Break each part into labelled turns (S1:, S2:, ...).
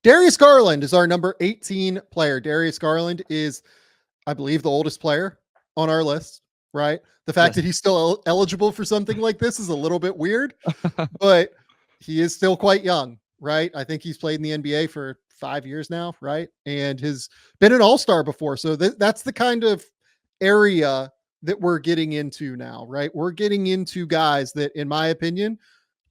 S1: Darius Garland is our number 18 player. Darius Garland is, I believe, the oldest player on our list, right? The fact
S2: Yes.
S1: that he's still eligible for something like this is a little bit weird, but he is still quite young, right? I think he's played in the NBA for 5 years now, right? And has been an all-star before. So that's the kind of area that we're getting into now, right? We're getting into guys that, in my opinion,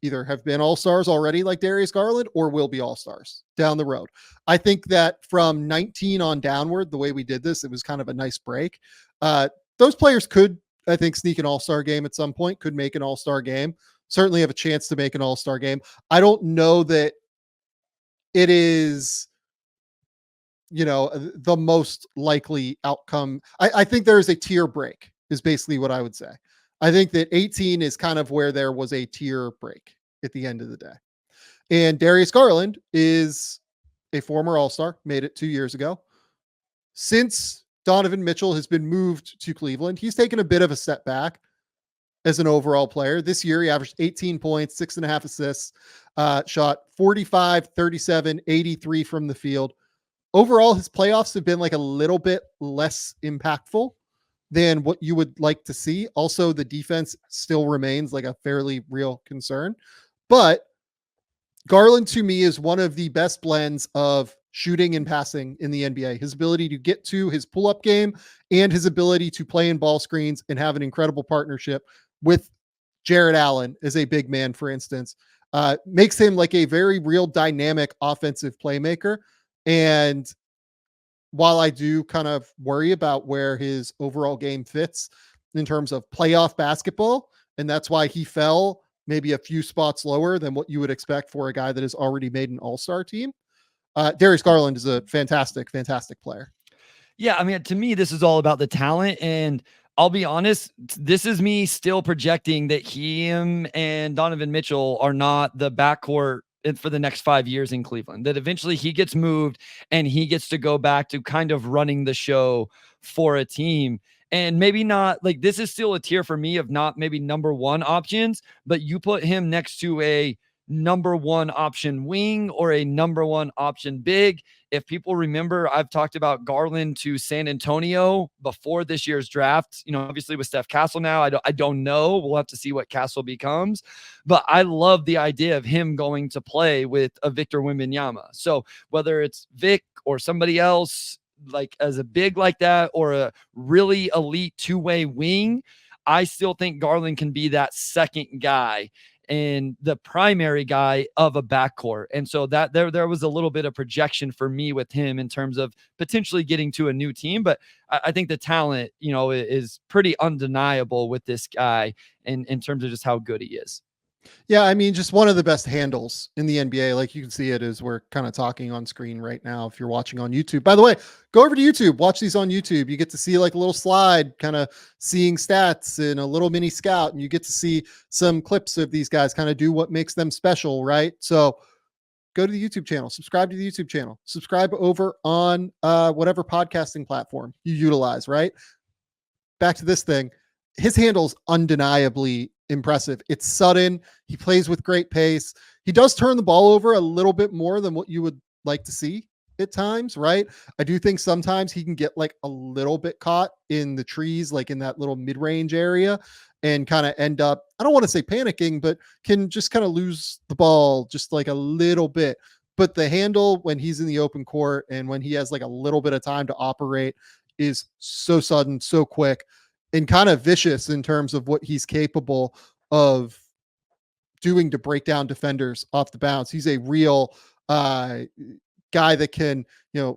S1: either have been all-stars already like Darius Garland or will be all-stars down the road. I think that from 19 on downward, the way we did this, it was kind of a nice break. Those players could, I think, sneak an all-star game at some point, could make an all-star game, certainly have a chance to make an all-star game. I don't know that it is, the most likely outcome. I think there is a tier break is basically what I would say. I think that 18 is kind of where there was a tier break at the end of the day. And Darius Garland is a former All-Star, made it 2 years ago. Since Donovan Mitchell has been moved to Cleveland, he's taken a bit of a step back as an overall player. This year, he averaged 18 points, 6.5 assists, shot 45, 37, 83 from the field. Overall, his playoffs have been like a little bit less impactful than what you would like to see. Also, the defense still remains like a fairly real concern. But Garland, to me, is one of the best blends of shooting and passing in the NBA. His ability to get to his pull-up game and his ability to play in ball screens and have an incredible partnership with Jared Allen as a big man, for instance, makes him like a very real dynamic offensive playmaker. And while I do kind of worry about where his overall game fits in terms of playoff basketball, and that's why he fell maybe a few spots lower than what you would expect for a guy that has already made an all-star team. Darius Garland is a fantastic, fantastic player.
S2: Yeah, I mean, to me, this is all about the talent. And I'll be honest, this is me still projecting that him and Donovan Mitchell are not the backcourt for the next 5 years in Cleveland, that eventually he gets moved and he gets to go back to kind of running the show for a team. And maybe not like this is still a tier for me of not maybe number one options, but you put him next to a number one option wing or a number one option big. If people remember, I've talked about Garland to San Antonio before this year's draft, obviously with Steph Castle now, I don't know. We'll have to see what Castle becomes, but I love the idea of him going to play with a Victor Wembanyama. So whether it's Vic or somebody else, like as a big like that, or a really elite two-way wing, I still think Garland can be that second guy and the primary guy of a backcourt. And so that there was a little bit of projection for me with him in terms of potentially getting to a new team. But I think the talent, is pretty undeniable with this guy in terms of just how good he is.
S1: Yeah, I mean, just one of the best handles in the NBA. Like you can see it as we're kind of talking on screen right now. If you're watching on YouTube, by the way, go over to YouTube, watch these on YouTube. You get to see like a little slide, kind of seeing stats and a little mini scout, and you get to see some clips of these guys kind of do what makes them special, right? So go to the YouTube channel, subscribe to the YouTube channel, subscribe over on whatever podcasting platform you utilize, right? Back to this thing. His handle's undeniably impressive. It's sudden. He plays with great pace. He does turn the ball over a little bit more than what you would like to see at times, right? I do think sometimes he can get like a little bit caught in the trees, like in that little mid-range area, and kind of end up, I don't want to say panicking, but can just kind of lose the ball just like a little bit. But the handle when he's in the open court and when he has like a little bit of time to operate is so sudden, so quick, and kind of vicious in terms of what he's capable of doing to break down defenders off the bounce. He's a real guy that can,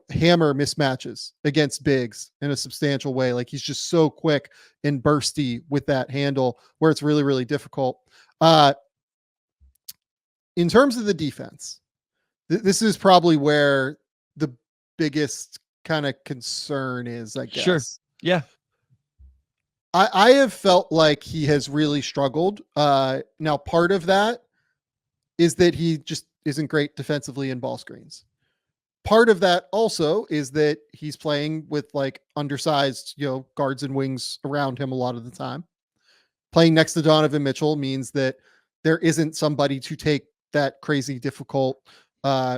S1: hammer mismatches against bigs in a substantial way. Like he's just so quick and bursty with that handle where it's really, really difficult. In terms of the defense, this is probably where the biggest kind of concern is, I guess.
S2: Sure. Yeah.
S1: I have felt like he has really struggled. Now, part of that is that he just isn't great defensively in ball screens. Part of that also is that he's playing with like undersized, guards and wings around him a lot of the time. Playing next to Donovan Mitchell means that there isn't somebody to take that crazy difficult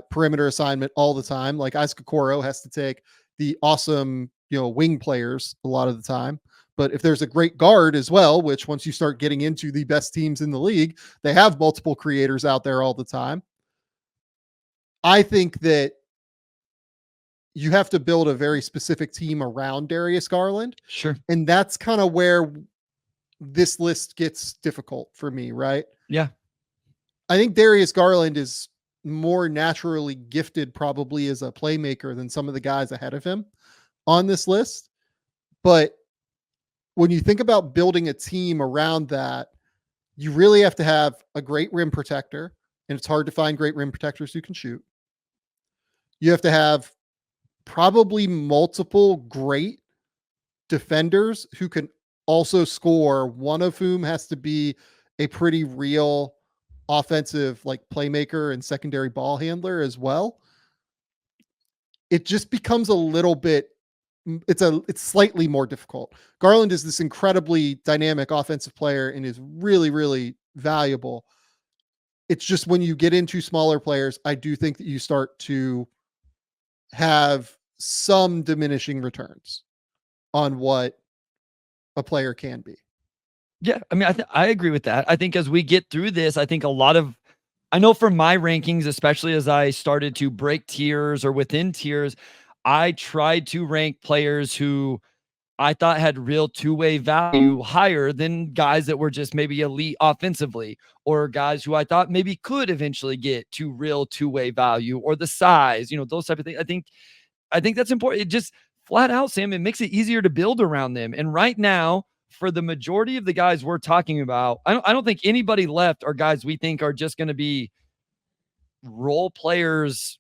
S1: perimeter assignment all the time. Like Isaac Okoro has to take the awesome, wing players a lot of the time. But if there's a great guard as well, which once you start getting into the best teams in the league, they have multiple creators out there all the time. I think that you have to build a very specific team around Darius Garland.
S2: Sure.
S1: And that's kind of where this list gets difficult for me, right?
S2: Yeah.
S1: I think Darius Garland is more naturally gifted probably as a playmaker than some of the guys ahead of him on this list. But when you think about building a team around that, you really have to have a great rim protector, and it's hard to find great rim protectors who can shoot. You have to have probably multiple great defenders who can also score, one of whom has to be a pretty real offensive like playmaker and secondary ball handler as well. It just becomes a little bit it's slightly more difficult. Garland is this incredibly dynamic offensive player and is really, really valuable. It's just when you get into smaller players, I do think that you start to have some diminishing returns on what a player can be.
S2: Yeah, I mean, I agree with that. I think as we get through this, I think I know for my rankings, especially as I started to break tiers or within tiers, I tried to rank players who I thought had real two-way value higher than guys that were just maybe elite offensively, or guys who I thought maybe could eventually get to real two-way value, or the size, those type of things. I think that's important. It just flat out, Sam, it makes it easier to build around them. And right now, for the majority of the guys we're talking about, I don't think anybody left are guys we think are just going to be role players.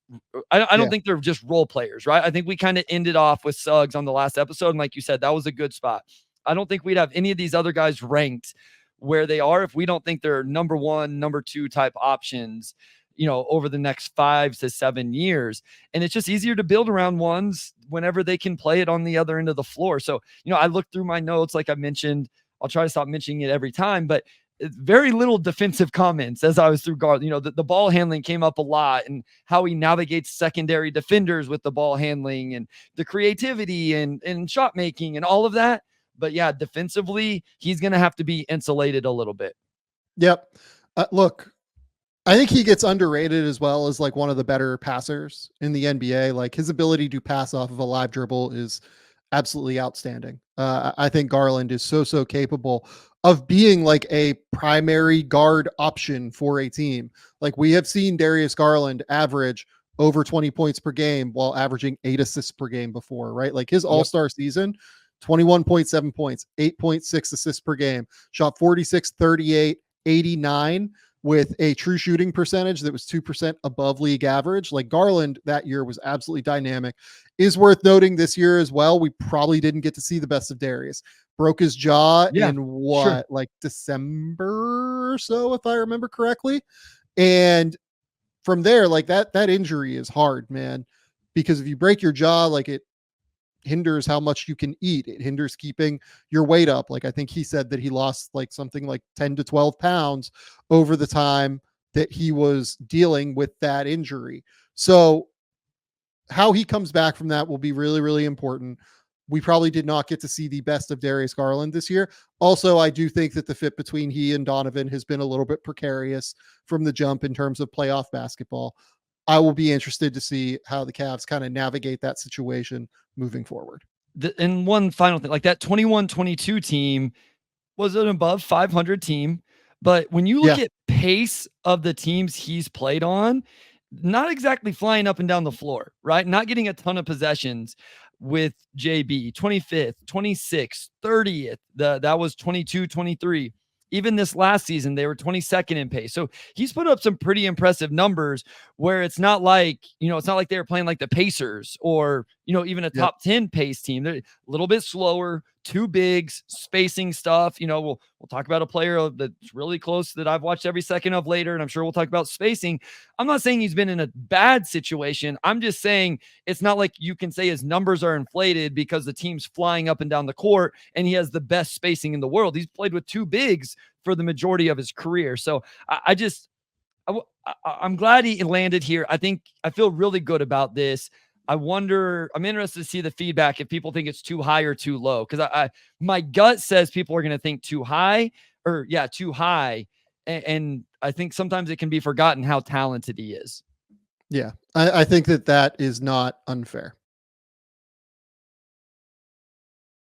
S2: I don't think they're just role players, right? I think we kind of ended off with Suggs on the last episode. And like you said, that was a good spot. I don't think we'd have any of these other guys ranked where they are if we don't think they're number one, number two type options, over the next 5 to 7 years. And it's just easier to build around ones whenever they can play it on the other end of the floor. So, I looked through my notes, like I mentioned, I'll try to stop mentioning it every time, but very little defensive comments as I was through guard. The ball handling came up a lot, and how he navigates secondary defenders with the ball handling and the creativity and shot making and all of that. But yeah, defensively, he's going to have to be insulated a little bit.
S1: Yep. Look, I think he gets underrated as well as like one of the better passers in the NBA. Like his ability to pass off of a live dribble is absolutely outstanding. I think Garland is so capable of being like a primary guard option for a team. Like we have seen Darius Garland average over 20 points per game while averaging 8 assists per game before, right? Like his all-star season, 21.7 points, 8.6 assists per game, shot 46, 38, 89 with a true shooting percentage that was 2% above league average. Like Garland that year was absolutely dynamic. Is worth noting this year as well, we probably didn't get to see the best of Darius. Broke his jaw in like December or so, if I remember correctly. And from there, like that injury is hard, man, because if you break your jaw, like it hinders how much you can eat. It hinders keeping your weight up. Like I think he said that he lost like something like 10 to 12 pounds over the time that he was dealing with that injury. So how he comes back from that will be really, really important. We probably did not get to see the best of Darius Garland this year. Also, I do think that the fit between he and Donovan has been a little bit precarious from the jump in terms of playoff basketball. I will be interested to see how the Cavs kind of navigate that situation moving forward.
S2: And one final thing, like that 21-22 team was an above 500 team. But when you look at pace of the teams he's played on, not exactly flying up and down the floor, right? Not getting a ton of possessions with JB, 25th, 26th, 30th. That was 22, 23. Even this last season, they were 22nd in pace. So he's put up some pretty impressive numbers where it's not like, it's not like they were playing like the Pacers or, even a top 10 pace team. They're a little bit slower, two bigs, spacing stuff. We'll talk about a player that's really close that I've watched every second of later, and I'm sure we'll talk about spacing. I'm not saying he's been in a bad situation. I'm just saying it's not like you can say his numbers are inflated because the team's flying up and down the court and he has the best spacing in the world. He's played with two bigs for the majority of his career. So I'm glad he landed here. I feel really good about this. I'm interested to see the feedback if people think it's too high or too low. Cause my gut says people are going to think too high too high. And I think sometimes it can be forgotten how talented he is.
S1: Yeah. I think that is not unfair.